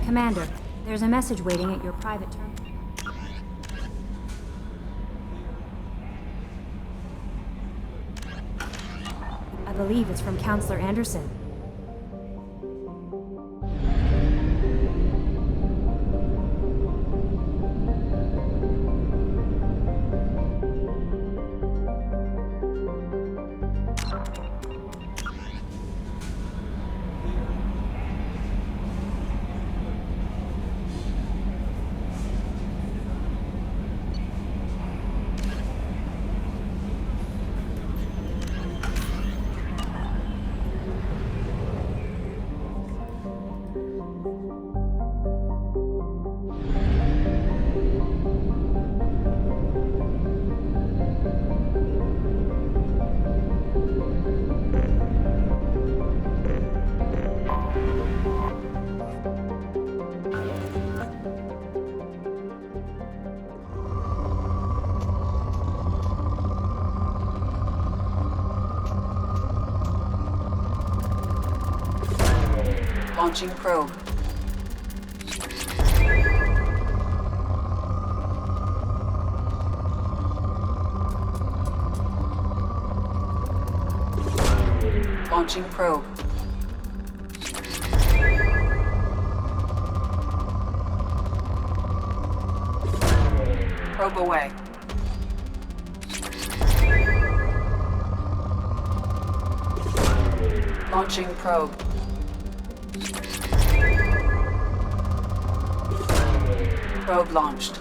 Commander, there's a message waiting at your private terminal. I believe it's from Counselor Anderson. Launching probe. Launching probe. Probe away. Launching probe. Probe launched.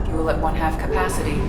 Fuel at 1/2 capacity.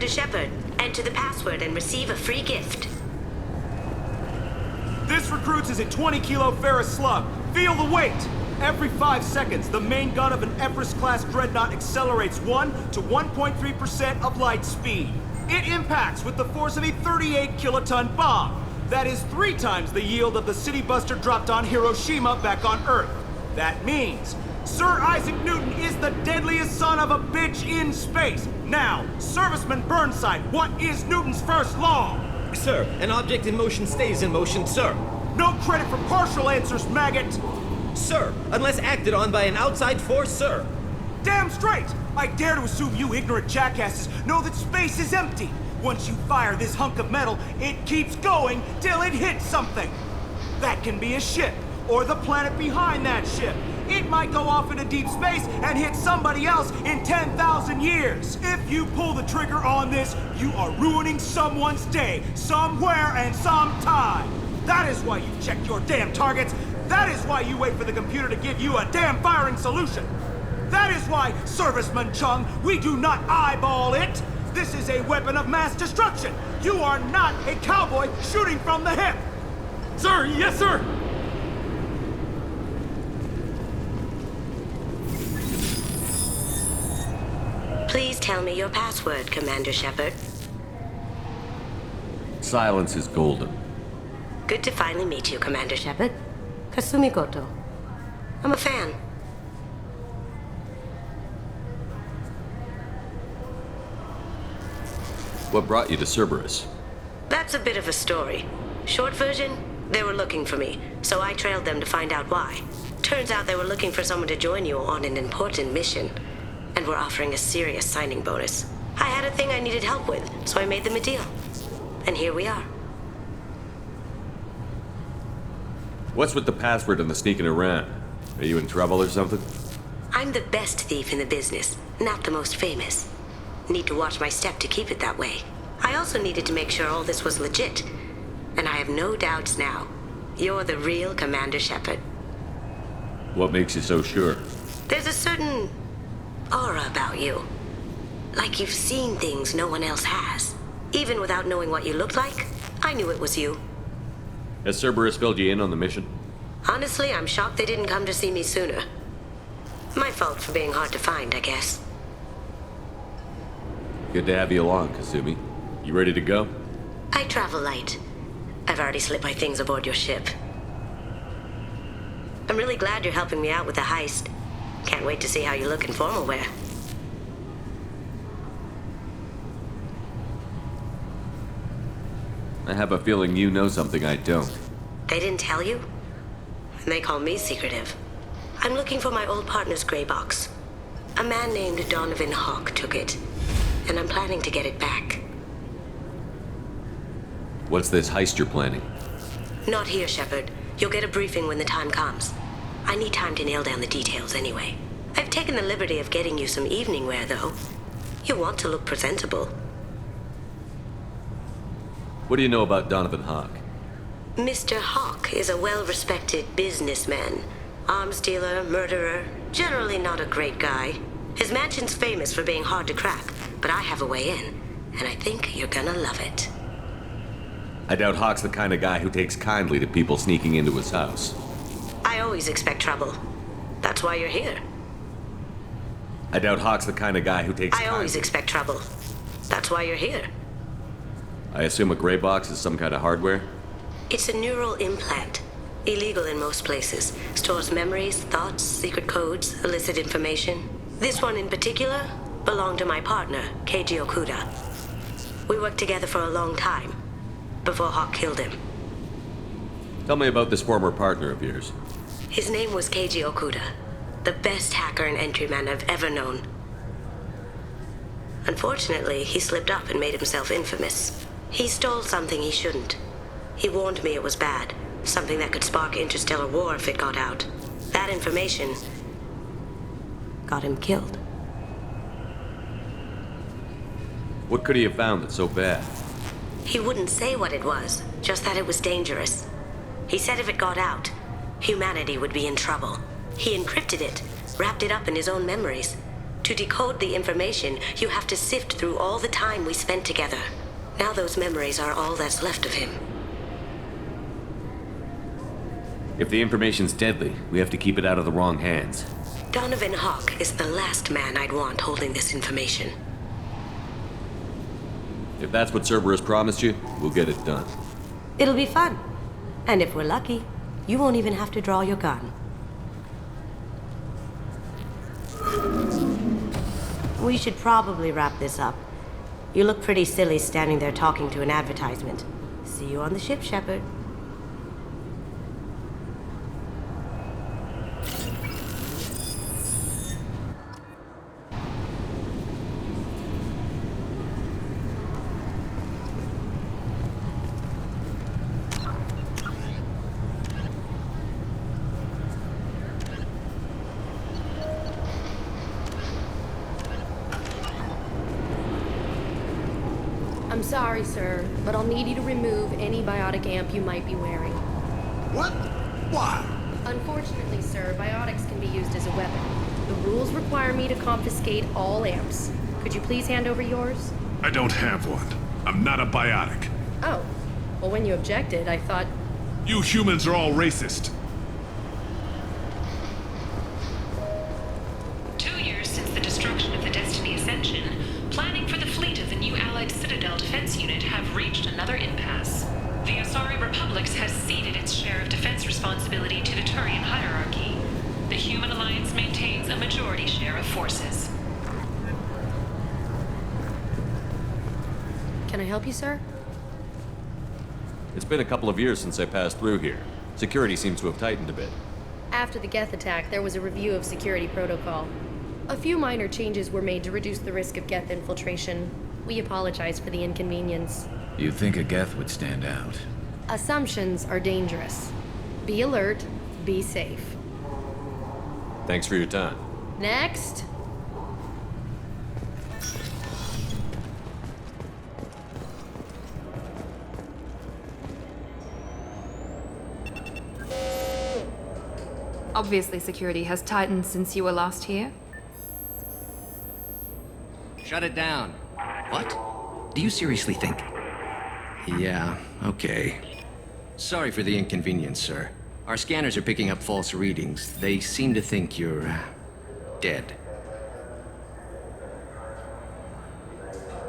Commander Shepard. Enter the password and receive a free gift. This recruits is a 20-kilo ferrous slug. Feel the weight! Every 5 seconds, the main gun of an Everest-class dreadnought accelerates 1 to 1.3% of light speed. It impacts with the force of a 38-kiloton bomb. That is 3 times the yield of the city buster dropped on Hiroshima back on Earth. That means Sir Isaac Newton is the deadliest son of a bitch in space. Now, Serviceman Burnside, what is Newton's first law? Sir, an object in motion stays in motion, sir. No credit for partial answers, maggot! Sir, unless acted on by an outside force, sir. Damn straight! I dare to assume you ignorant jackasses know that space is empty. Once you fire this hunk of metal, it keeps going till it hits something. That can be a ship, or the planet behind that ship. It might go off into deep space and hit somebody else in 10,000 years. If you pull the trigger on this, you are ruining someone's day, somewhere and sometime. That is why you check your damn targets. That is why you wait for the computer to give you a damn firing solution. That is why, Serviceman Chung, we do not eyeball it. This is a weapon of mass destruction. You are not a cowboy shooting from the hip. Sir, yes, sir. Please tell me your password, Commander Shepard. Silence is golden. Good to finally meet you, Commander Shepard. Kasumi Goto. I'm a fan. What brought you to Cerberus? That's a bit of a story. Short version, they were looking for me, so I trailed them to find out why. Turns out they were looking for someone to join you on an important mission, and were offering a serious signing bonus. I had a thing I needed help with, so I made them a deal. And here we are. What's with the password and the sneaking around? Are you in trouble or something? I'm the best thief in the business, not the most famous. Need to watch my step to keep it that way. I also needed to make sure all this was legit. And I have no doubts now. You're the real Commander Shepard. What makes you so sure? There's a certain aura about you. Like you've seen things no one else has. Even without knowing what you looked like, I knew it was you. Has Cerberus filled you in on the mission? Honestly, I'm shocked they didn't come to see me sooner. My fault for being hard to find, I guess. Good to have you along, Kasumi. You ready to go? I travel light. I've already slipped my things aboard your ship. I'm really glad you're helping me out with the heist. Can't wait to see how you look in formal wear. I have a feeling you know something I don't. They didn't tell you? And they call me secretive. I'm looking for my old partner's gray box. A man named Donovan Hawk took it, and I'm planning to get it back. What's this heist you're planning? Not here, Shepard. You'll get a briefing when the time comes. I need time to nail down the details anyway. I've taken the liberty of getting you some evening wear, though. You want to look presentable. What do you know about Donovan Hawk? Mr. Hawk is a well-respected businessman. Arms dealer, murderer, generally not a great guy. His mansion's famous for being hard to crack, but I have a way in, and I think you're gonna love it. I doubt Hawk's the kind of guy who takes kindly to people sneaking into his house. I always expect trouble. That's why you're here. I doubt Hawk's the kind of guy who takes I always expect trouble. That's why you're here. I assume a gray box is some kind of hardware? It's a neural implant. Illegal in most places. Stores memories, thoughts, secret codes, illicit information. This one in particular belonged to my partner, Keiji Okuda. We worked together for a long time, before Hawk killed him. Tell me about this former partner of yours. His name was Keiji Okuda, the best hacker and entryman I've ever known. Unfortunately, he slipped up and made himself infamous. He stole something he shouldn't. He warned me it was bad, something that could spark interstellar war if it got out. That information got him killed. What could he have found that's so bad? He wouldn't say what it was, just that it was dangerous. He said if it got out, humanity would be in trouble. He encrypted it, wrapped it up in his own memories. To decode the information, you have to sift through all the time we spent together. Now those memories are all that's left of him. If the information's deadly, we have to keep it out of the wrong hands. Donovan Hawk is the last man I'd want holding this information. If that's what Cerberus promised you, we'll get it done. It'll be fun. And if we're lucky, you won't even have to draw your gun. We should probably wrap this up. You look pretty silly standing there talking to an advertisement. See you on the ship, Shepard. I'm sorry, sir, but I'll need you to remove any biotic amp you might be wearing. What? Why? Unfortunately, sir, biotics can be used as a weapon. The rules require me to confiscate all amps. Could you please hand over yours? I don't have one. I'm not a biotic. Oh. Well, when you objected, I thought... You humans are all racist. 2 years since the destruction of the Destiny Ascension, planning for the fleet of the new Allied Citadel Defense Unit have reached another impasse. The Asari Republics has ceded its share of defense responsibility to the Turian hierarchy. The Human Alliance maintains a majority share of forces. Can I help you, sir? It's been a couple of years since I passed through here. Security seems to have tightened a bit. After the Geth attack, there was a review of security protocol. A few minor changes were made to reduce the risk of Geth infiltration. We apologize for the inconvenience. You'd think a Geth would stand out. Assumptions are dangerous. Be alert, be safe. Thanks for your time. Next! Obviously, security has tightened since you were last here. Shut it down. What? Do you seriously think? Yeah, okay. Sorry for the inconvenience, sir. Our scanners are picking up false readings. They seem to think you're... dead.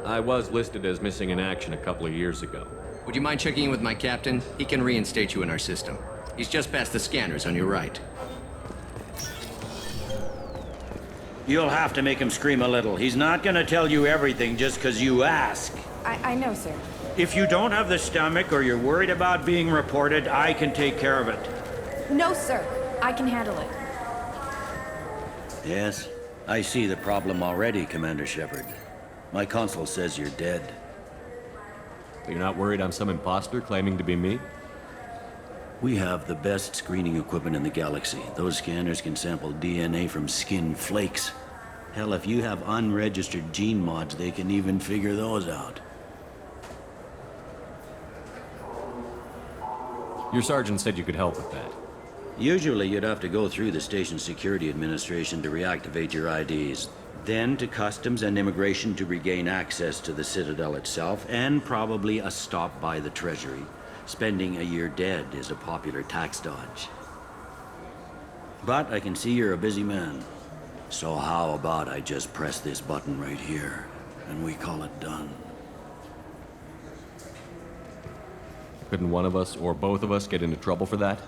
I was listed as missing in action a couple of years ago. Would you mind checking in with my captain? He can reinstate you in our system. He's just past the scanners on your right. You'll have to make him scream a little. He's not gonna tell you everything just because you ask. I know, sir. If you don't have the stomach or you're worried about being reported, I can take care of it. No, sir. I can handle it. Yes, I see the problem already, Commander Shepard. My console says you're dead. You're not worried I'm some imposter claiming to be me? We have the best screening equipment in the galaxy. Those scanners can sample DNA from skin flakes. Hell, if you have unregistered gene mods, they can even figure those out. Your sergeant said you could help with that. Usually you'd have to go through the station security administration to reactivate your IDs. Then to customs and immigration to regain access to the Citadel itself, and probably a stop by the Treasury. Spending a year dead is a popular tax dodge. But I can see you're a busy man. So how about I just press this button right here, and we call it done? Couldn't one of us, or both of us, get into trouble for that?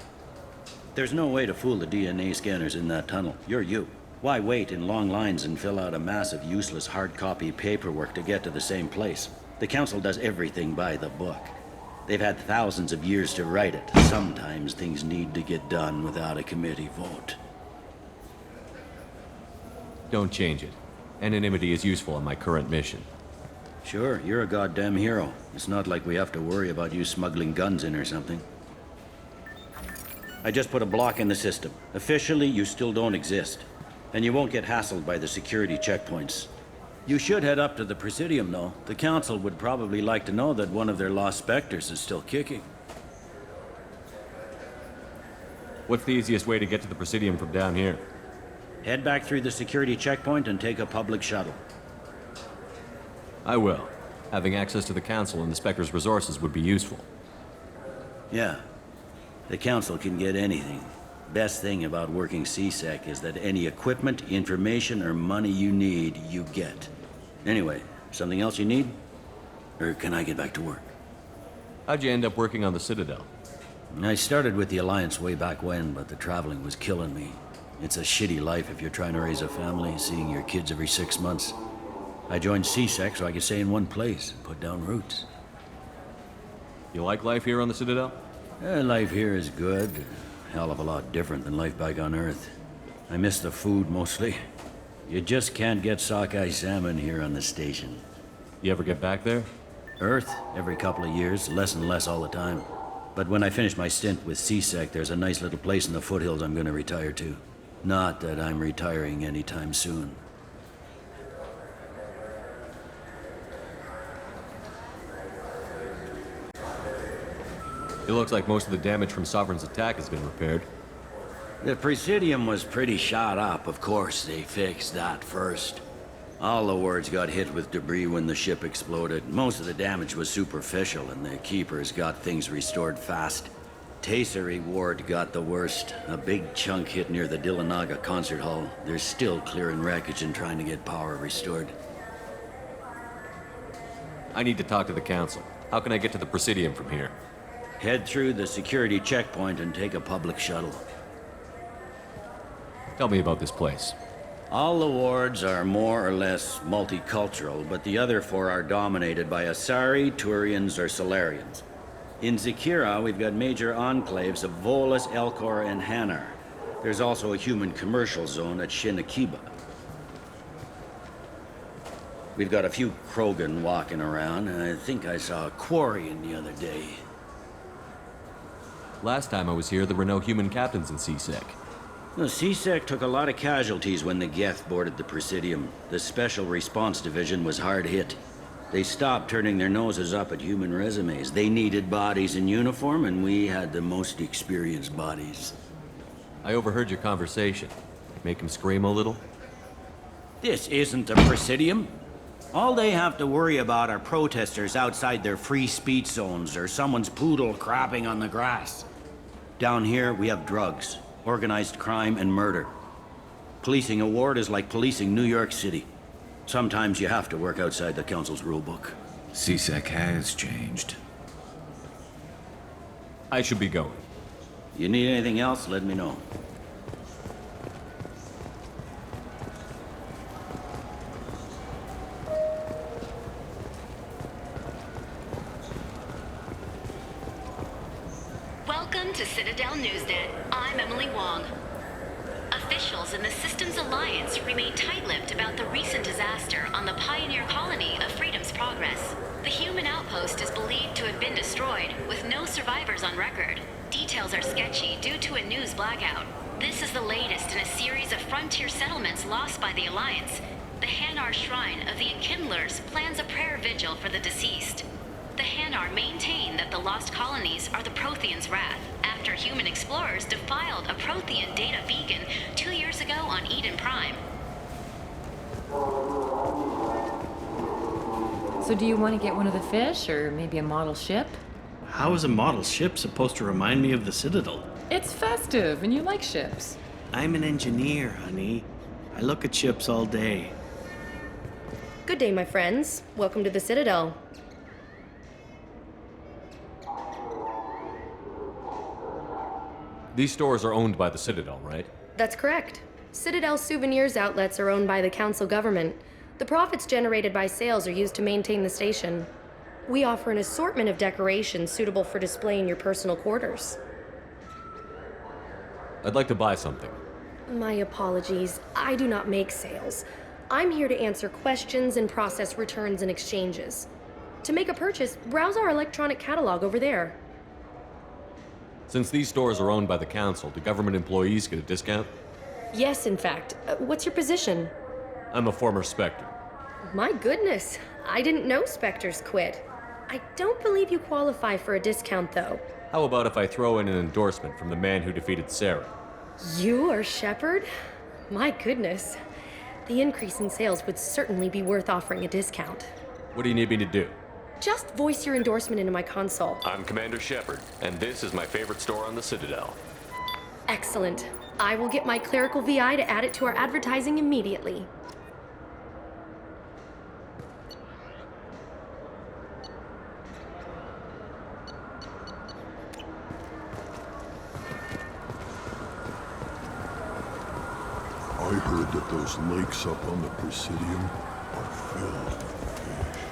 There's no way to fool the DNA scanners in that tunnel. You're you. Why wait in long lines and fill out a mass of useless hard copy paperwork to get to the same place? The Council does everything by the book. They've had thousands of years to write it. Sometimes things need to get done without a committee vote. Don't change it. Anonymity is useful on my current mission. Sure, you're a goddamn hero. It's not like we have to worry about you smuggling guns in or something. I just put a block in the system. Officially, you still don't exist. And you won't get hassled by the security checkpoints. You should head up to the Presidium, though. The Council would probably like to know that one of their lost specters is still kicking. What's the easiest way to get to the Presidium from down here? Head back through the security checkpoint and take a public shuttle. I will. Having access to the Council and the Spectre's resources would be useful. Yeah. The Council can get anything. Best thing about working CSEC is that any equipment, information, or money you need, you get. Anyway, something else you need? Or can I get back to work? How'd you end up working on the Citadel? I started with the Alliance way back when, but the traveling was killing me. It's a shitty life if you're trying to raise a family, seeing your kids every 6 months. I joined CSEC so I could stay in one place and put down roots. You like life here on the Citadel? Life here is good. Hell of a lot different than life back on Earth. I miss the food mostly. You just can't get sockeye salmon here on the station. You ever get back there? Earth, every couple of years, less and less all the time. But when I finish my stint with CSEC, there's a nice little place in the foothills I'm gonna retire to. Not that I'm retiring anytime soon. It looks like most of the damage from Sovereign's attack has been repaired. The Presidium was pretty shot up, of course. They fixed that first. All the wards got hit with debris when the ship exploded. Most of the damage was superficial, and the Keepers got things restored fast. Tasery Ward got the worst. A big chunk hit near the Dillanaga concert hall. They're still clearing wreckage and trying to get power restored. I need to talk to the Council. How can I get to the Presidium from here? Head through the security checkpoint and take a public shuttle. Tell me about this place. All the wards are more or less multicultural, but the other 4 are dominated by Asari, Turians, or Solarians. In Zakira, we've got major enclaves of Volus, Elcor, and Hanar. There's also a human commercial zone at Shinakiba. We've got a few Krogan walking around, and I think I saw a Quarian the other day. Last time I was here, there were no human captains in CSEC. The CSEC took a lot of casualties when the Geth boarded the Presidium. The Special Response Division was hard hit. They stopped turning their noses up at human resumes. They needed bodies in uniform, and we had the most experienced bodies. I overheard your conversation. Make him scream a little? This isn't the Presidium. All they have to worry about are protesters outside their free speech zones or someone's poodle crapping on the grass. Down here, we have drugs, organized crime, and murder. Policing a ward is like policing New York City. Sometimes you have to work outside the Council's rulebook. CSEC has changed. I should be going. You need anything else, let me know. Welcome to Citadel Newsnet. I'm Emily Wong. Officials in the Systems Alliance remain tight-lipped about the recent disaster on the pioneer colony of Freedom's Progress. The human outpost is believed to have been destroyed, with no survivors on record. Details are sketchy due to a news blackout. This is the latest in a series of frontier settlements lost by the Alliance. The Hanar Shrine of the Enkindlers plans a prayer vigil for the deceased. The Hanar maintain that the lost colonies are the Protheans' wrath, after human explorers defiled a Prothean data beacon 2 years ago on Eden Prime. So do you want to get one of the fish, or maybe a model ship? How is a model ship supposed to remind me of the Citadel? It's festive, and you like ships. I'm an engineer, honey. I look at ships all day. Good day, my friends. Welcome to the Citadel. These stores are owned by the Citadel, right? That's correct. Citadel souvenirs outlets are owned by the Council government. The profits generated by sales are used to maintain the station. We offer an assortment of decorations suitable for display in your personal quarters. I'd like to buy something. My apologies. I do not make sales. I'm here to answer questions and process returns and exchanges. To make a purchase, browse our electronic catalog over there. Since these stores are owned by the Council, do government employees get a discount? Yes, in fact. What's your position? I'm a former Spectre. My goodness. I didn't know Spectres quit. I don't believe you qualify for a discount, though. How about if I throw in an endorsement from the man who defeated Sarah? You are Shepard? My goodness. The increase in sales would certainly be worth offering a discount. What do you need me to do? Just voice your endorsement into my console. I'm Commander Shepard, and this is my favorite store on the Citadel. Excellent. I will get my clerical VI to add it to our advertising immediately. I heard that those lakes up on the Presidium are filled with fish.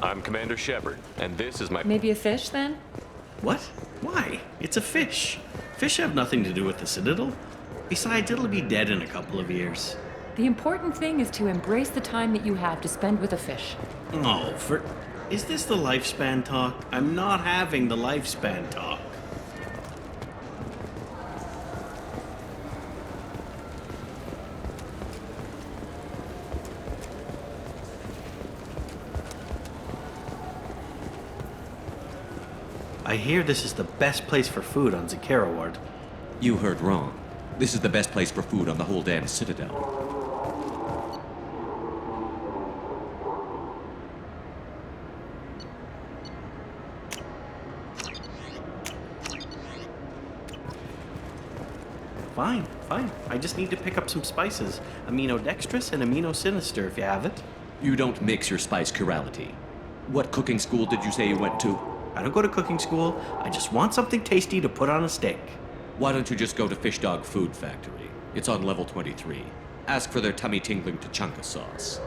I'm Commander Shepard, and this is my... Maybe a fish, then? What? Why? It's a fish. Fish have nothing to do with the Citadel. Besides, it'll be dead in a couple of years. The important thing is to embrace the time that you have to spend with a fish. Oh, is this the lifespan talk? I'm not having the lifespan talk. I hear this is the best place for food on Zakara Ward. You heard wrong. This is the best place for food on the whole damn Citadel. Fine. I just need to pick up some spices. Aminodextrous and aminosinister, if you have it. You don't mix your spice chirality. What cooking school did you say you went to? I don't go to cooking school. I just want something tasty to put on a steak. Why don't you just go to Fish Dog Food Factory? It's on level 23. Ask for their tummy-tingling tachanka sauce.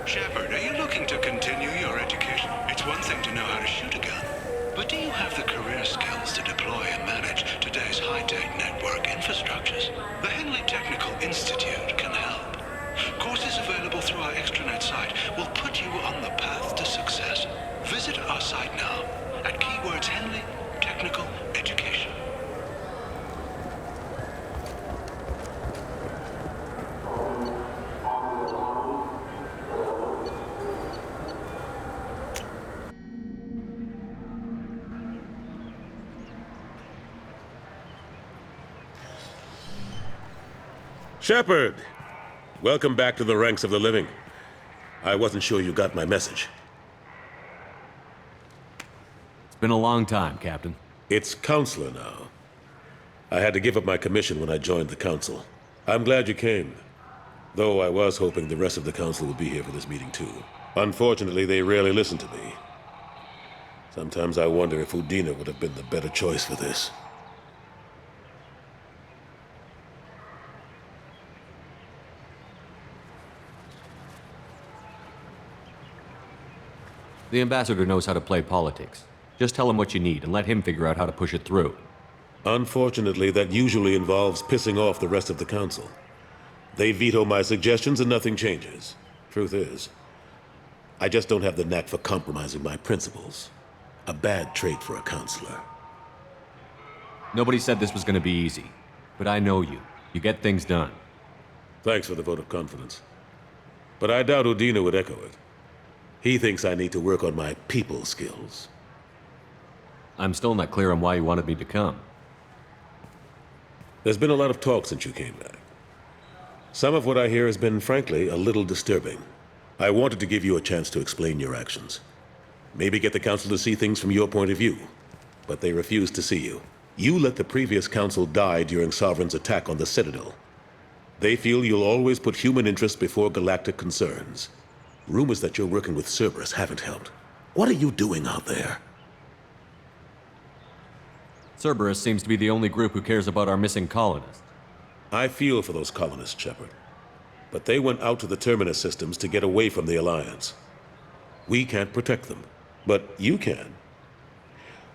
Shepard, are you looking to continue your education? It's one thing to know how to shoot a gun, but do you have the career skills to deploy and manage today's high-tech network infrastructures? The Henley Technical Institute can help. Courses available through our extranet site will put you on the path to success. Visit our site now at keywords Henley Technical Education. Shepard! Welcome back to the ranks of the living. I wasn't sure you got my message. It's been a long time, Captain. It's Counselor now. I had to give up my commission when I joined the Council. I'm glad you came. Though I was hoping the rest of the Council would be here for this meeting too. Unfortunately, they rarely listen to me. Sometimes I wonder if Udina would have been the better choice for this. The ambassador knows how to play politics. Just tell him what you need and let him figure out how to push it through. Unfortunately, that usually involves pissing off the rest of the Council. They veto my suggestions and nothing changes. Truth is, I just don't have the knack for compromising my principles. A bad trait for a counselor. Nobody said this was going to be easy, but I know you. You get things done. Thanks for the vote of confidence. But I doubt Udina would echo it. He thinks I need to work on my people skills. I'm still not clear on why you wanted me to come. There's been a lot of talk since you came back. Some of what I hear has been, frankly, a little disturbing. I wanted to give you a chance to explain your actions. Maybe get the Council to see things from your point of view. But they refuse to see you. You let the previous Council die during Sovereign's attack on the Citadel. They feel you'll always put human interests before galactic concerns. Rumors that you're working with Cerberus haven't helped. What are you doing out there? Cerberus seems to be the only group who cares about our missing colonists. I feel for those colonists, Shepard. But they went out to the Terminus systems to get away from the Alliance. We can't protect them, but you can.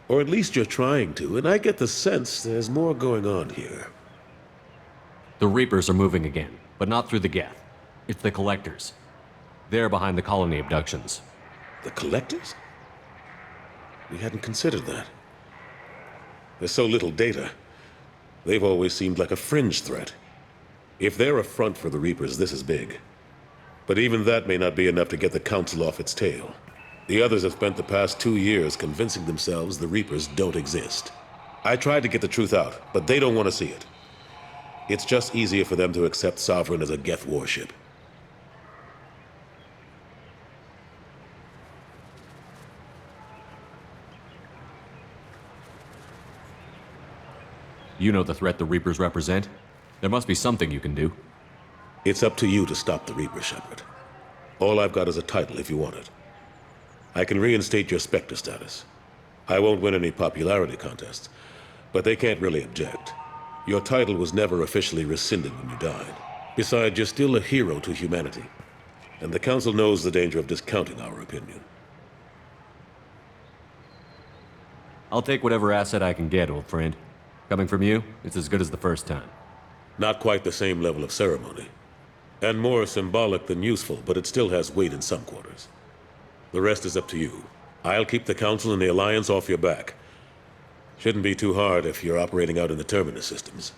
Or at least you're trying to, and I get the sense there's more going on here. The Reapers are moving again, but not through the Geth. It's the Collectors. They're behind the colony abductions. The Collectors? We hadn't considered that. There's so little data. They've always seemed like a fringe threat. If they're a front for the Reapers, this is big. But even that may not be enough to get the Council off its tail. The others have spent the past 2 years convincing themselves the Reapers don't exist. I tried to get the truth out, but they don't want to see it. It's just easier for them to accept Sovereign as a Geth warship. You know the threat the Reapers represent? There must be something you can do. It's up to you to stop the Reaper, Shepard. All I've got is a title if you want it. I can reinstate your Spectre status. I won't win any popularity contests, but they can't really object. Your title was never officially rescinded when you died. Besides, you're still a hero to humanity. And the Council knows the danger of discounting our opinion. I'll take whatever asset I can get, old friend. Coming from you, it's as good as the first time. Not quite the same level of ceremony. And more symbolic than useful, but it still has weight in some quarters. The rest is up to you. I'll keep the Council and the Alliance off your back. Shouldn't be too hard if you're operating out in the Terminus systems.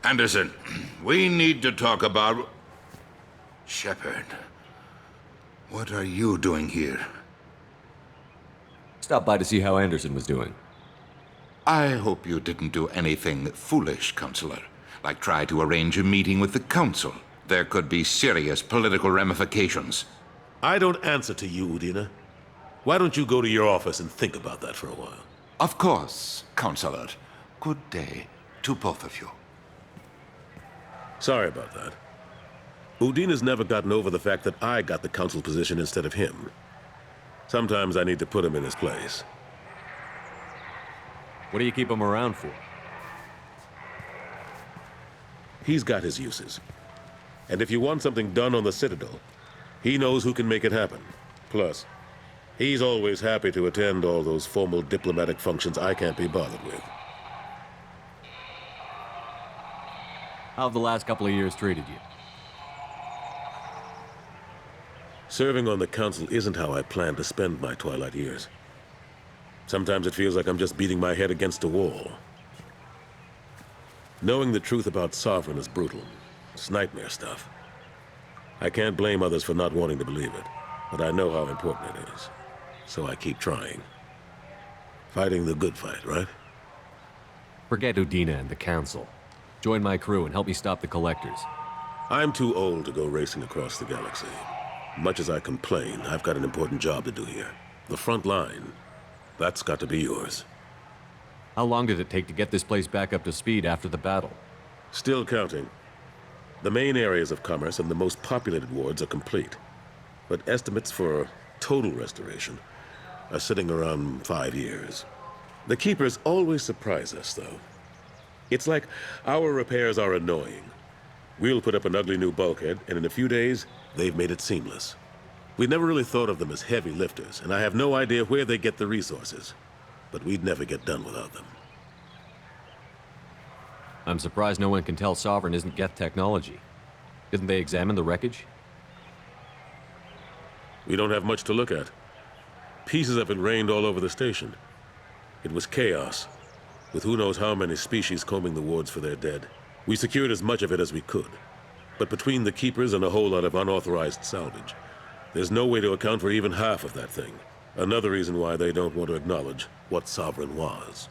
Anderson, we need to talk about... Shepard, what are you doing here? Stopped by to see how Anderson was doing. I hope you didn't do anything foolish, Counselor. Like try to arrange a meeting with the Council. There could be serious political ramifications. I don't answer to you, Udina. Why don't you go to your office and think about that for a while? Of course, Counselor. Good day to both of you. Sorry about that. Udina's never gotten over the fact that I got the Council position instead of him. Sometimes I need to put him in his place. What do you keep him around for? He's got his uses. And if you want something done on the Citadel, he knows who can make it happen. Plus, he's always happy to attend all those formal diplomatic functions I can't be bothered with. How have the last couple of years treated you? Serving on the Council isn't how I plan to spend my twilight years. Sometimes it feels like I'm just beating my head against a wall. Knowing the truth about Sovereign is brutal. It's nightmare stuff. I can't blame others for not wanting to believe it, but I know how important it is. So I keep trying. Fighting the good fight, right? Forget Udina and the Council. Join my crew and help me stop the Collectors. I'm too old to go racing across the galaxy. Much as I complain, I've got an important job to do here. The front line. That's got to be yours. How long did it take to get this place back up to speed after the battle? Still counting. The main areas of commerce and the most populated wards are complete. But estimates for total restoration are sitting around 5 years. The Keepers always surprise us, though. It's like our repairs are annoying. We'll put up an ugly new bulkhead, and in a few days, they've made it seamless. We never really thought of them as heavy lifters, and I have no idea where they get the resources. But we'd never get done without them. I'm surprised no one can tell Sovereign isn't Geth technology. Didn't they examine the wreckage? We don't have much to look at. Pieces of it rained all over the station. It was chaos, with who knows how many species combing the wards for their dead. We secured as much of it as we could. But between the Keepers and a whole lot of unauthorized salvage, there's no way to account for even half of that thing. Another reason why they don't want to acknowledge what Sovereign was.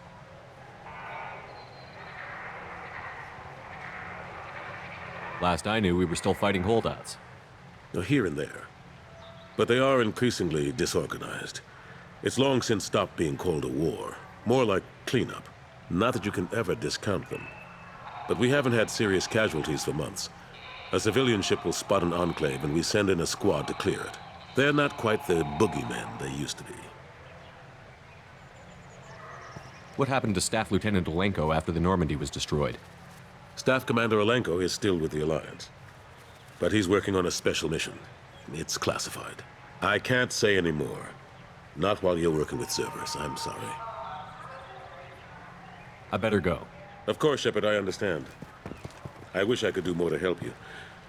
Last I knew, we were still fighting holdouts. Here and there. But they are increasingly disorganized. It's long since stopped being called a war. More like cleanup. Not that you can ever discount them. But we haven't had serious casualties for months. A civilian ship will spot an enclave and we send in a squad to clear it. They're not quite the boogeymen they used to be. What happened to Staff Lieutenant Olenko after the Normandy was destroyed? Staff Commander Olenko is still with the Alliance. But he's working on a special mission. It's classified. I can't say any more. Not while you're working with Cerberus, I'm sorry. I better go. Of course, Shepard, I understand. I wish I could do more to help you.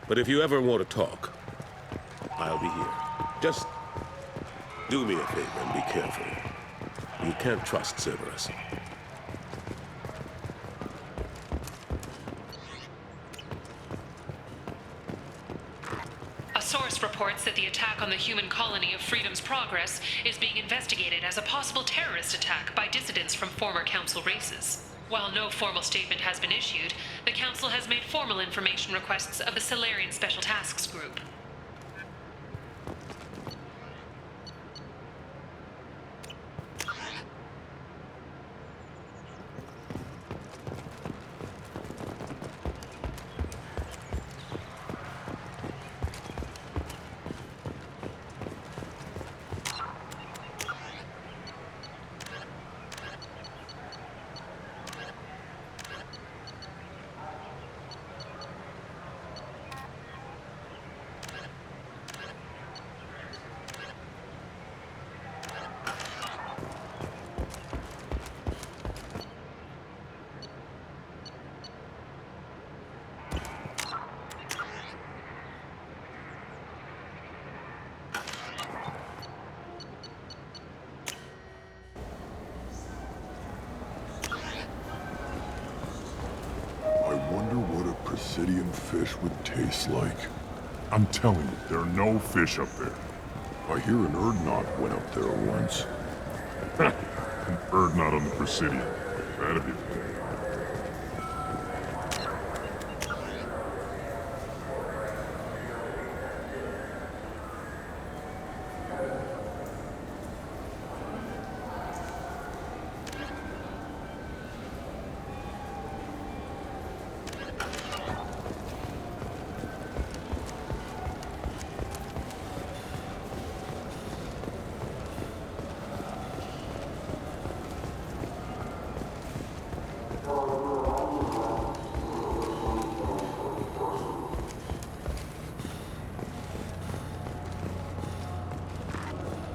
But if you ever want to talk, I'll be here. Just do me a favor and be careful. You can't trust Cerberus. A source reports that the attack on the human colony of Freedom's Progress is being investigated as a possible terrorist attack by dissidents from former Council races. While no formal statement has been issued, the Council has made formal information requests of the Solarian Special Tasks Group. Presidium fish would taste like. I'm telling you, there are no fish up there. I hear an Urdnot went up there once. An Urdnot on the Presidium. That'd be the thing.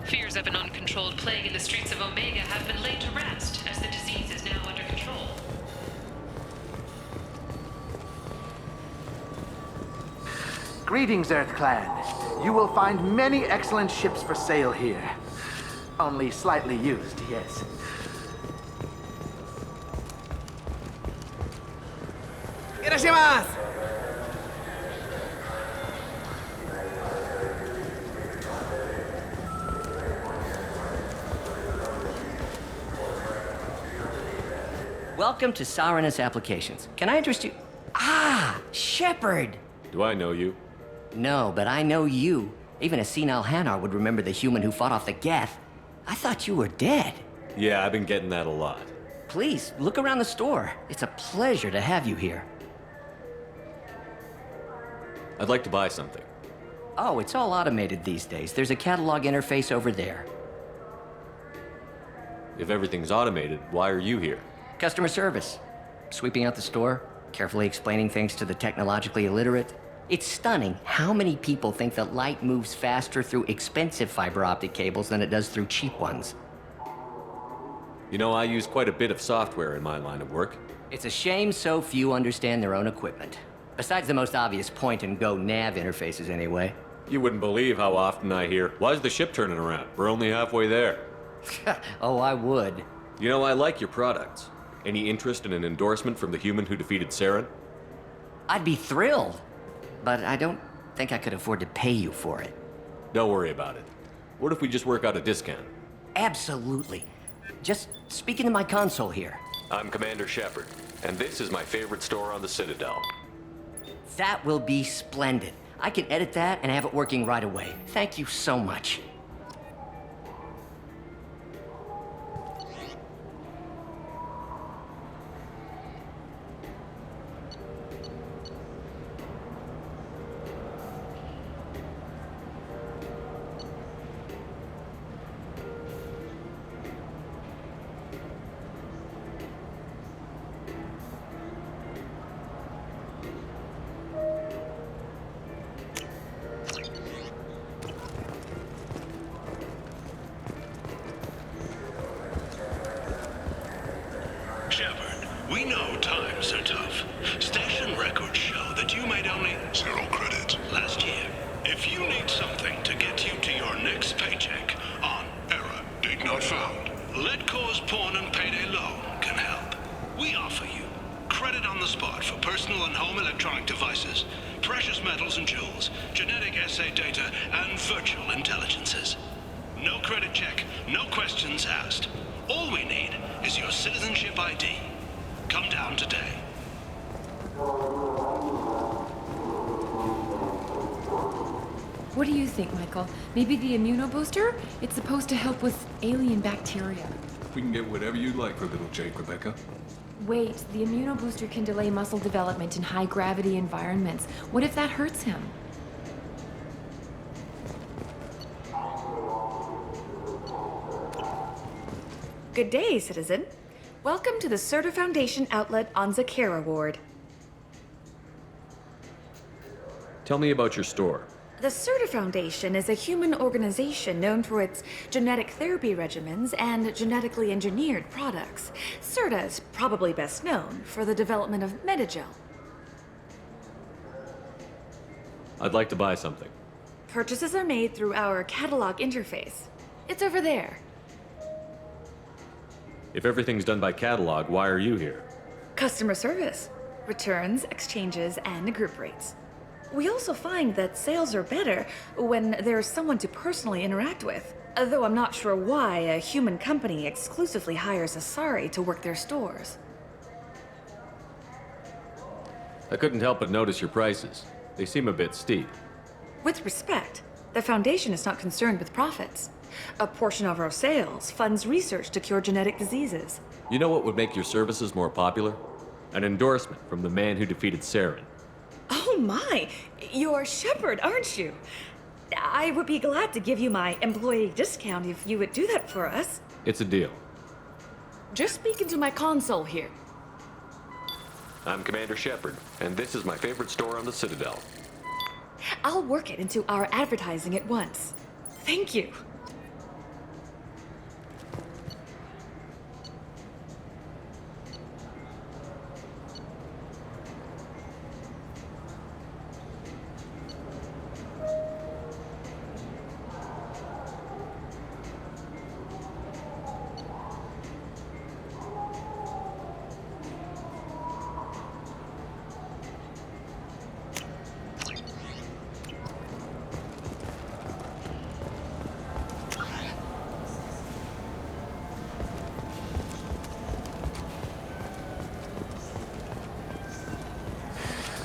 Fears of an uncontrolled plague in the streets of Omega have been laid to rest, as the disease is now under control. Greetings, EarthClan. You will find many excellent ships for sale here. Only slightly used, yes. Irashimasu! Welcome to Saranus Applications. Can I interest you? Ah, Shepard! Do I know you? No, but I know you. Even a senile Hanar would remember the human who fought off the Geth. I thought you were dead. Yeah, I've been getting that a lot. Please, look around the store. It's a pleasure to have you here. I'd like to buy something. Oh, it's all automated these days. There's a catalog interface over there. If everything's automated, why are you here? Customer service. Sweeping out the store, carefully explaining things to the technologically illiterate. It's stunning how many people think that light moves faster through expensive fiber optic cables than it does through cheap ones. You know, I use quite a bit of software in my line of work. It's a shame so few understand their own equipment. Besides the most obvious point-and-go nav interfaces, anyway. You wouldn't believe how often I hear, "Why's the ship turning around? We're only halfway there." Oh, I would. You know, I like your products. Any interest in an endorsement from the human who defeated Saren? I'd be thrilled, but I don't think I could afford to pay you for it. Don't worry about it. What if we just work out a discount? Absolutely. Just speak into my console here. I'm Commander Shepard, and this is my favorite store on the Citadel. That will be splendid. I can edit that and have it working right away. Thank you so much. Shepard, we know times are tough. Station records show that you made only 0 credits last year. If you need something to get you to your next paycheck on error, date not found, Let Cause Pawn and Payday Loan can help. We offer you credit on the spot for personal and home electronic devices, precious metals and jewels, genetic assay data, and virtual intelligences. No credit check, no questions asked. All we need is your citizenship ID. Come down today. What do you think, Michael? Maybe the immunobooster? It's supposed to help with alien bacteria. We can get whatever you'd like for little Jake, Rebecca. Wait, the immunobooster can delay muscle development in high-gravity environments. What if that hurts him? Good day, citizen. Welcome to the Serta Foundation outlet on Zakera Ward. Tell me about your store. The Serta Foundation is a human organization known for its genetic therapy regimens and genetically engineered products. Serta is probably best known for the development of Metagel. I'd like to buy something. Purchases are made through our catalog interface. It's over there. If everything's done by catalog, why are you here? Customer service, returns, exchanges, and group rates. We also find that sales are better when there's someone to personally interact with. Though I'm not sure why a human company exclusively hires Asari to work their stores. I couldn't help but notice your prices. They seem a bit steep. With respect, the Foundation is not concerned with profits. A portion of our sales funds research to cure genetic diseases. You know what would make your services more popular? An endorsement from the man who defeated Saren. Oh my! You're Shepard, aren't you? I would be glad to give you my employee discount if you would do that for us. It's a deal. Just speak into my console here. I'm Commander Shepard, and this is my favorite store on the Citadel. I'll work it into our advertising at once. Thank you.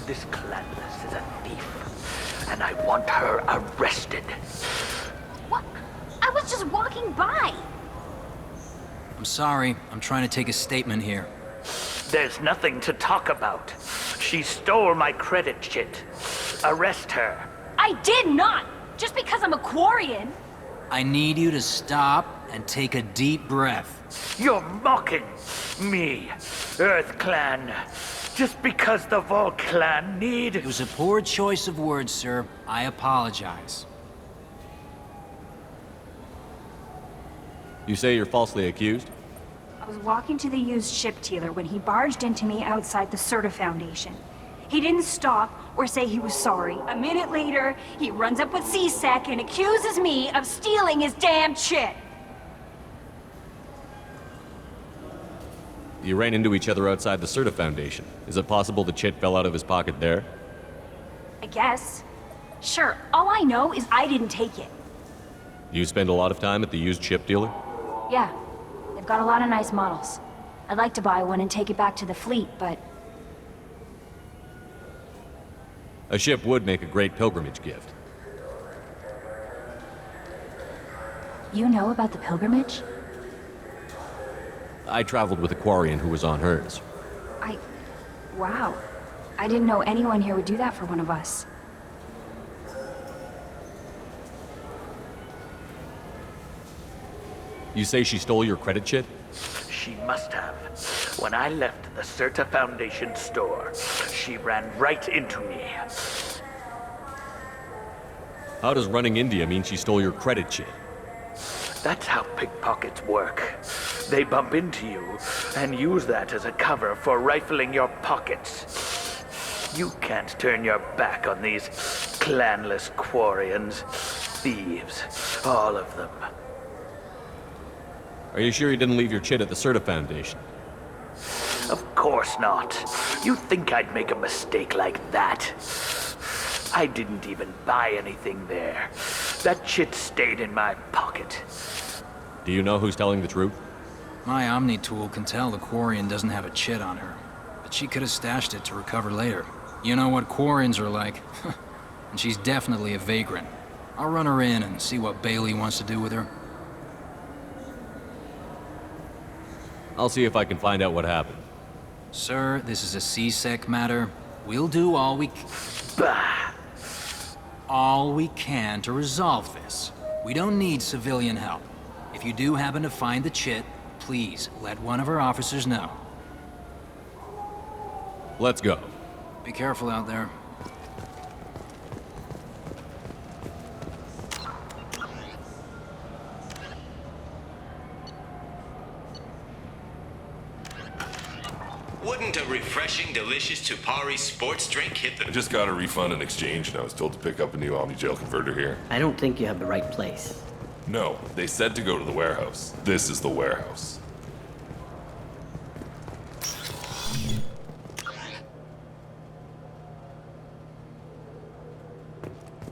This Clandless is a thief, and I want her arrested. What? I was just walking by. I'm sorry. I'm trying to take a statement here. There's nothing to talk about. She stole my credit shit. Arrest her. I did not! Just because I'm a Quarian. I need you to stop and take a deep breath. You're mocking me, Earth Clan. Just because the Vol Clan need... It was a poor choice of words, sir. I apologize. You say you're falsely accused? I was walking to the used ship dealer when he barged into me outside the Serta Foundation. He didn't stop or say he was sorry. A minute later, he runs up with C-Sec and accuses me of stealing his damn shit. You ran into each other outside the Serta Foundation. Is it possible the chit fell out of his pocket there? I guess. Sure, all I know is I didn't take it. You spend a lot of time at the used ship dealer? Yeah, they've got a lot of nice models. I'd like to buy one and take it back to the fleet, but... A ship would make a great pilgrimage gift. You know about the pilgrimage? I traveled with a Quarian who was on hers. Wow. I didn't know anyone here would do that for one of us. You say she stole your credit chit? She must have. When I left the Certa Foundation store, she ran right into me. How does running India mean she stole your credit chit? That's how pickpockets work. They bump into you and use that as a cover for rifling your pockets. You can't turn your back on these clanless Quarians. Thieves, all of them. Are you sure you didn't leave your chit at the Certa Foundation? Of course not. You'd think I'd make a mistake like that. I didn't even buy anything there. That chit stayed in my pocket. Do you know who's telling the truth? My Omni tool can tell the Quarian doesn't have a chit on her, but she could have stashed it to recover later. You know what Quarians are like. And she's definitely a vagrant. I'll run her in and see what Bailey wants to do with her. I'll see if I can find out what happened. Sir, this is a CSEC matter. We'll do all we can to resolve this. We don't need civilian help. If you do happen to find the chit, please let one of our officers know. Let's go. Be careful out there. Wouldn't a refreshing, delicious Tupari sports drink hit the... I just got a refund in exchange, and I was told to pick up a new Omni-Jail converter here. I don't think you have the right place. No, they said to go to the warehouse. This is the warehouse.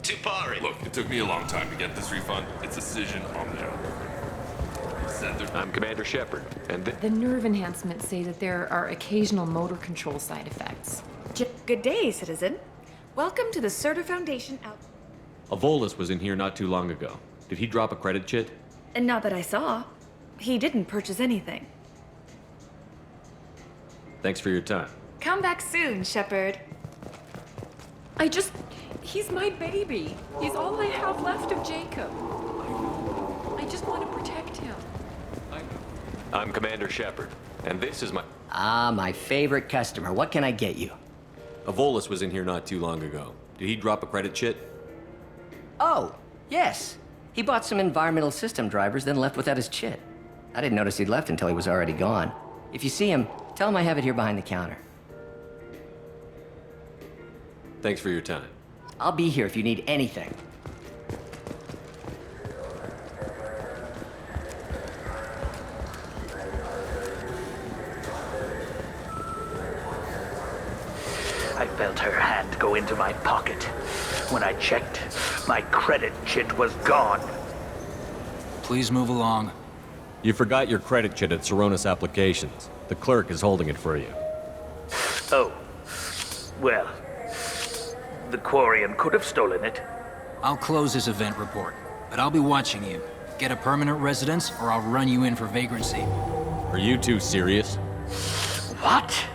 Tupari. Look, it took me a long time to get this refund. It's a decision on the job. I'm Commander Shepard, and The nerve enhancements say that there are occasional motor control side effects. Good day, citizen. Welcome to the Certa Foundation out. A Volus was in here not too long ago. Did he drop a credit chit? And not that I saw. He didn't purchase anything. Thanks for your time. Come back soon, Shepard. He's my baby. He's all I have left of Jacob. I just want to protect him. I'm Commander Shepard, and this is my... Ah, my favorite customer. What can I get you? A Volus was in here not too long ago. Did he drop a credit chit? Oh, yes. He bought some environmental system drivers, then left without his chit. I didn't notice he'd left until he was already gone. If you see him, tell him I have it here behind the counter. Thanks for your time. I'll be here if you need anything. I felt her hand go into my pocket. When I checked, my credit chit was gone. Please move along. You forgot your credit chit at Seronis Applications. The clerk is holding it for you. Oh. Well, the Quarian could have stolen it. I'll close this event report, but I'll be watching you. Get a permanent residence, or I'll run you in for vagrancy. Are you two serious? What?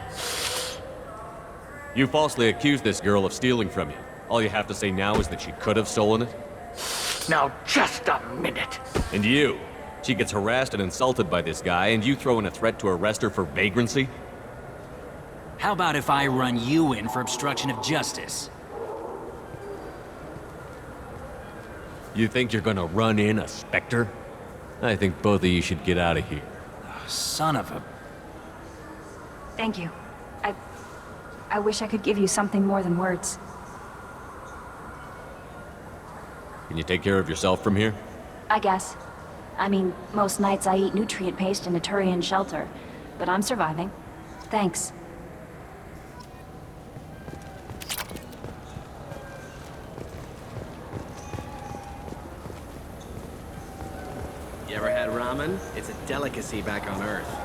You falsely accused this girl of stealing from you. All you have to say now is that she could have stolen it? Now, just a minute. And you? She gets harassed and insulted by this guy, and you throw in a threat to arrest her for vagrancy? How about if I run you in for obstruction of justice? You think you're gonna run in a Spectre? I think both of you should get out of here. Son of a... Thank you. I wish I could give you something more than words. Can you take care of yourself from here? I guess. I mean, most nights I eat nutrient paste in a Turian shelter, but I'm surviving. Thanks. You ever had ramen? It's a delicacy back on Earth.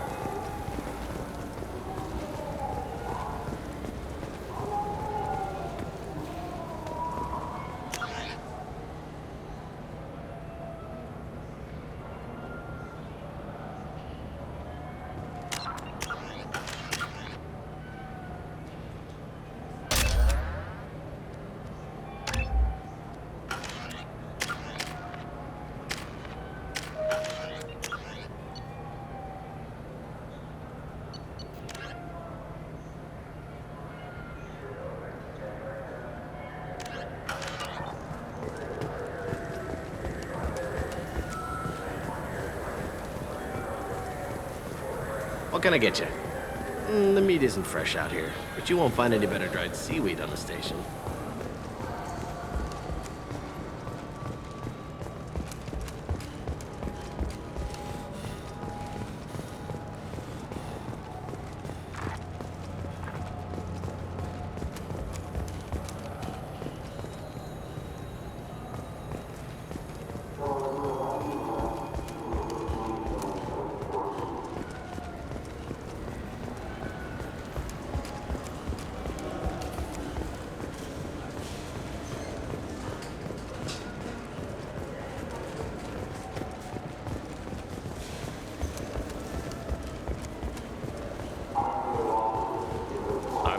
What can I get you? The meat isn't fresh out here, but you won't find any better dried seaweed on the station.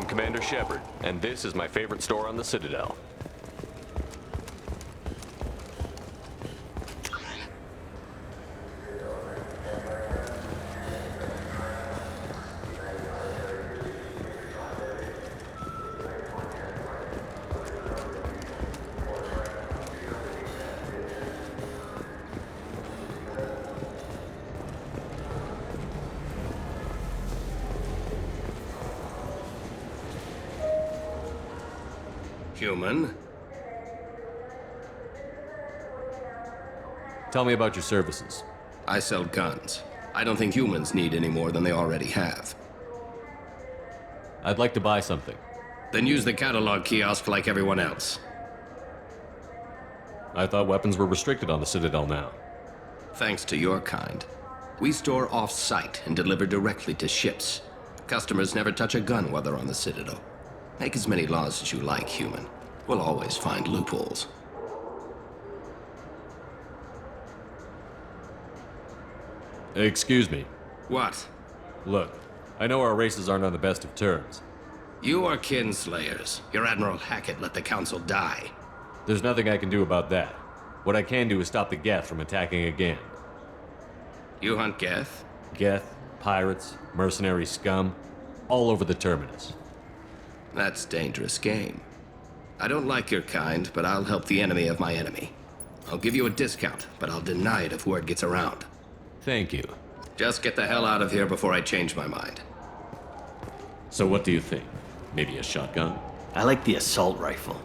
Commander Shepard, and this is my favorite store on the Citadel. Human. Tell me about your services. I sell guns. I don't think humans need any more than they already have. I'd like to buy something. Then use the catalog kiosk like everyone else. I thought weapons were restricted on the Citadel now. Thanks to your kind. We store off-site and deliver directly to ships. Customers never touch a gun while they're on the Citadel. Make as many laws as you like, human. We'll always find loopholes. Excuse me. What? Look, I know our races aren't on the best of terms. You are kinslayers. Your Admiral Hackett let the Council die. There's nothing I can do about that. What I can do is stop the Geth from attacking again. You hunt Geth? Geth, pirates, mercenary scum, all over the Terminus. That's dangerous game. I don't like your kind, but I'll help the enemy of my enemy. I'll give you a discount, but I'll deny it if word gets around. Thank you. Just get the hell out of here before I change my mind. So what do you think? Maybe a shotgun? I like the assault rifle.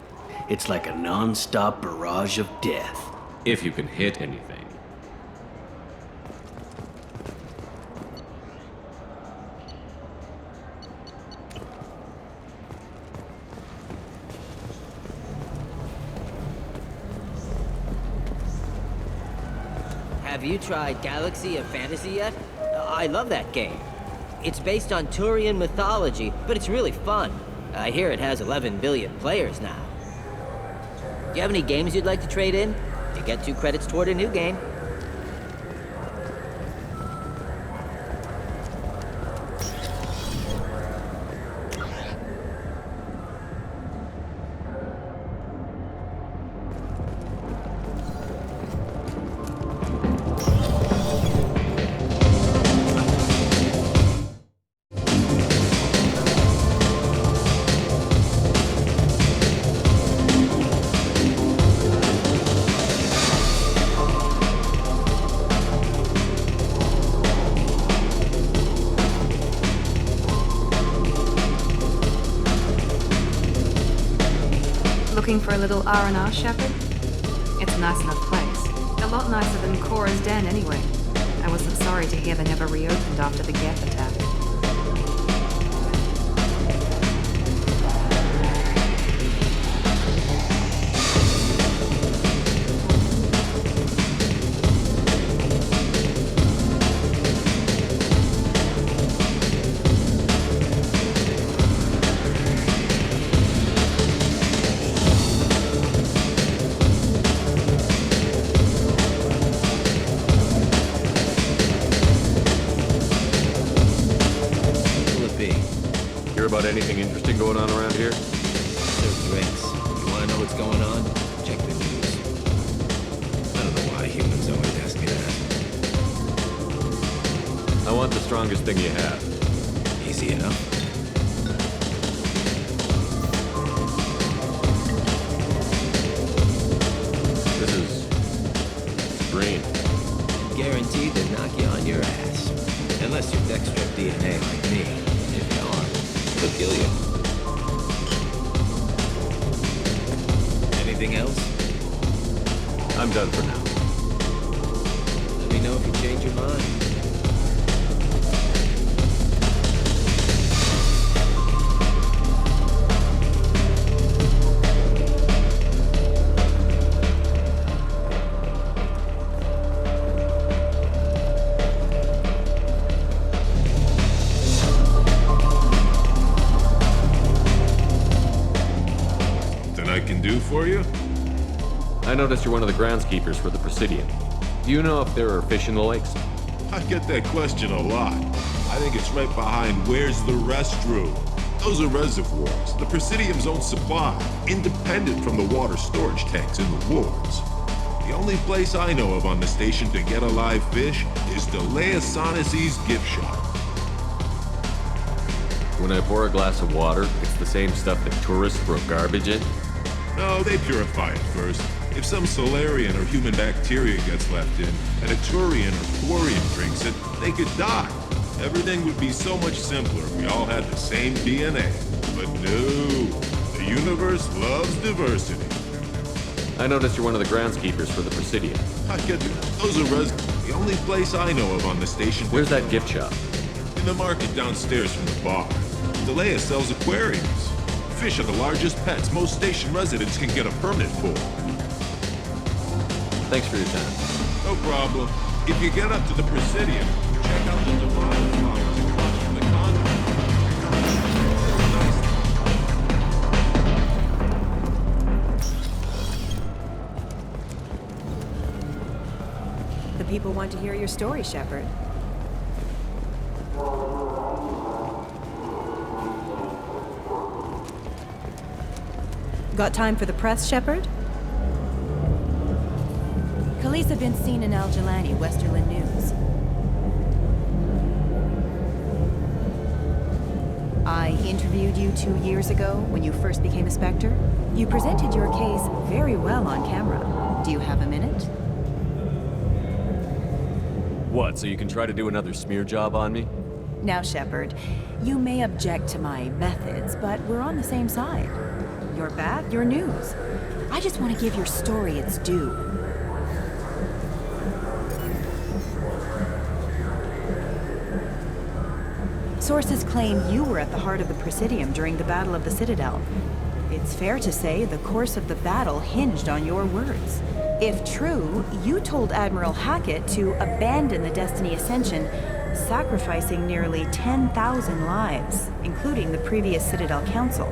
It's like a non-stop barrage of death. If you can hit anything. Have you tried Galaxy of Fantasy yet? I love that game. It's based on Turian mythology, but it's really fun. I hear it has 11 billion players now. Do you have any games you'd like to trade in? You get 2 credits toward a new game. Looking for a little R&R, Shepard? It's a nice enough place. A lot nicer than Cora's den, anyway. I wasn't sorry to hear they never reopened after the Geth attack. About anything interesting going on around here? Serve drinks. You want to know what's going on? Check the news. I don't know why humans always ask me that. I want the strongest thing you have. Easy enough. This is green. Guaranteed to knock you on your ass. Unless unless you're dextrose DNA like me. If you are, it'll kill you. Anything else? I'm done for now. Let me know if you change your mind. For you? I noticed you're one of the groundskeepers for the Presidium. Do you know if there are fish in the lakes? I get that question a lot. I think it's right behind where's the restroom. Those are reservoirs, the Presidium's own supply, independent from the water storage tanks in the wards. The only place I know of on the station to get a live fish is Delea Sonesi's gift shop. When I pour a glass of water, it's the same stuff that tourists throw garbage in? No, they purify it first. If some Solarian or human bacteria gets left in, and a Turian or Quarian drinks it, they could die. Everything would be so much simpler if we all had the same DNA. But no, the universe loves diversity. I noticed you're one of the groundskeepers for the Presidium. I get it. Those are the only place I know of on the station. Where's that gift shop? In the market downstairs from the bar. Delea sells aquariums. Fish are the largest pets most station residents can get a permit for. Thanks for your time. No problem. If you get up to the Presidium, check out the divine flowers across from the convent. The people want to hear your story, Shepard. Got time for the press, Shepard? Khalees been seen in Al Jelani, Westerland News. I interviewed you 2 years ago when you first became a Spectre. You presented your case very well on camera. Do you have a minute? What, so you can try to do another smear job on me? Now, Shepard, you may object to my methods, but we're on the same side. Your bat, your news. I just want to give your story its due. Sources claim you were at the heart of the Presidium during the Battle of the Citadel. It's fair to say the course of the battle hinged on your words. If true, you told Admiral Hackett to abandon the Destiny Ascension, sacrificing nearly 10,000 lives, including the previous Citadel Council.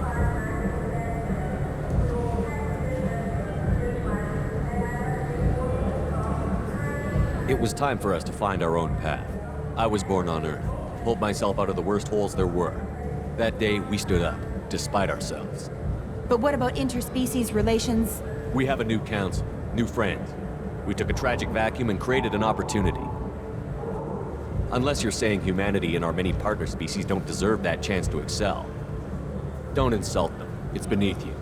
It was time for us to find our own path. I was born on Earth, pulled myself out of the worst holes there were. That day, we stood up, despite ourselves. But what about interspecies relations? We have a new council, new friends. We took a tragic vacuum and created an opportunity. Unless you're saying humanity and our many partner species don't deserve that chance to excel. Don't insult them. It's beneath you.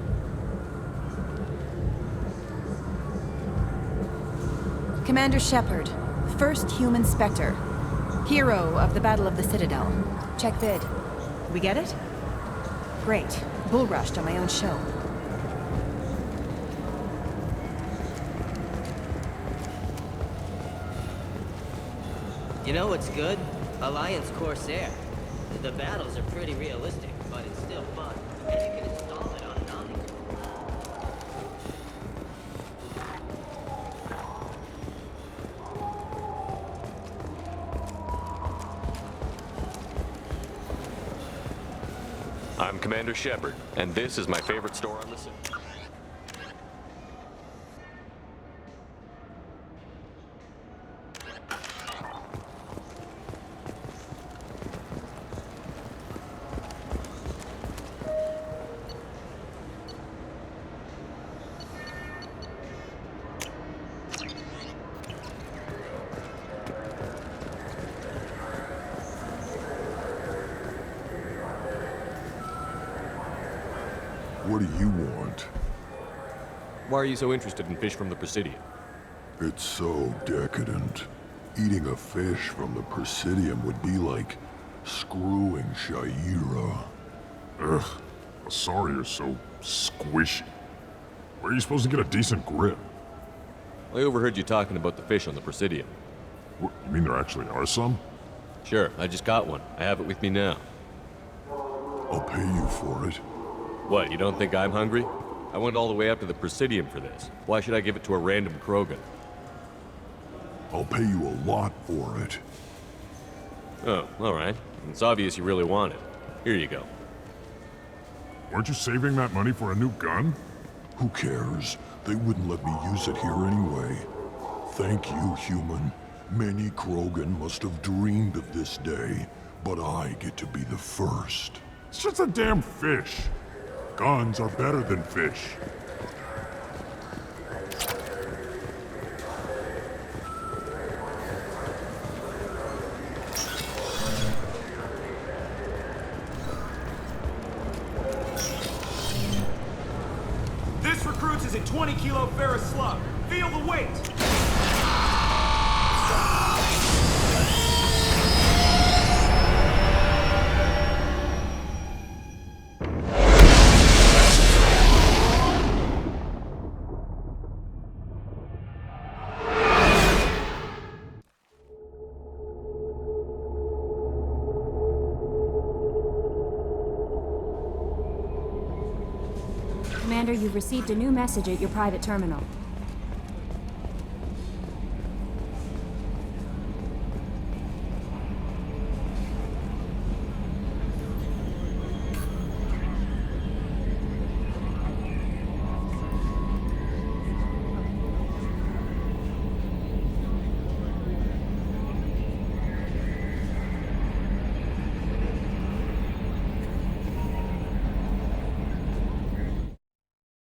Commander Shepard, first human Spectre. Hero of the Battle of the Citadel. Check vid. We get it? Great. Bull rushed on my own show. You know what's good? Alliance Corsair. The battles are pretty realistic, but it's still fun. And you can install it on an Omni. I'm Commander Shepard, and this is my favorite store on the city. What do you want? Why are you so interested in fish from the Presidium? It's so decadent. Eating a fish from the Presidium would be like screwing Shaira. Ugh, sorry you're so squishy. Where are you supposed to get a decent grip? I overheard you talking about the fish on the Presidium. What, you mean there actually are some? Sure, I just caught one. I have it with me now. I'll pay you for it. What, you don't think I'm hungry? I went all the way up to the Presidium for this. Why should I give it to a random Krogan? I'll pay you a lot for it. Oh, alright. It's obvious you really want it. Here you go. Weren't you saving that money for a new gun? Who cares? They wouldn't let me use it here anyway. Thank you, human. Many Krogan must have dreamed of this day, but I get to be the first. It's just a damn fish. Guns are better than fish. This recruits is a 20-kilo ferrous slug. Feel the weight! Commander, you've received a new message at your private terminal.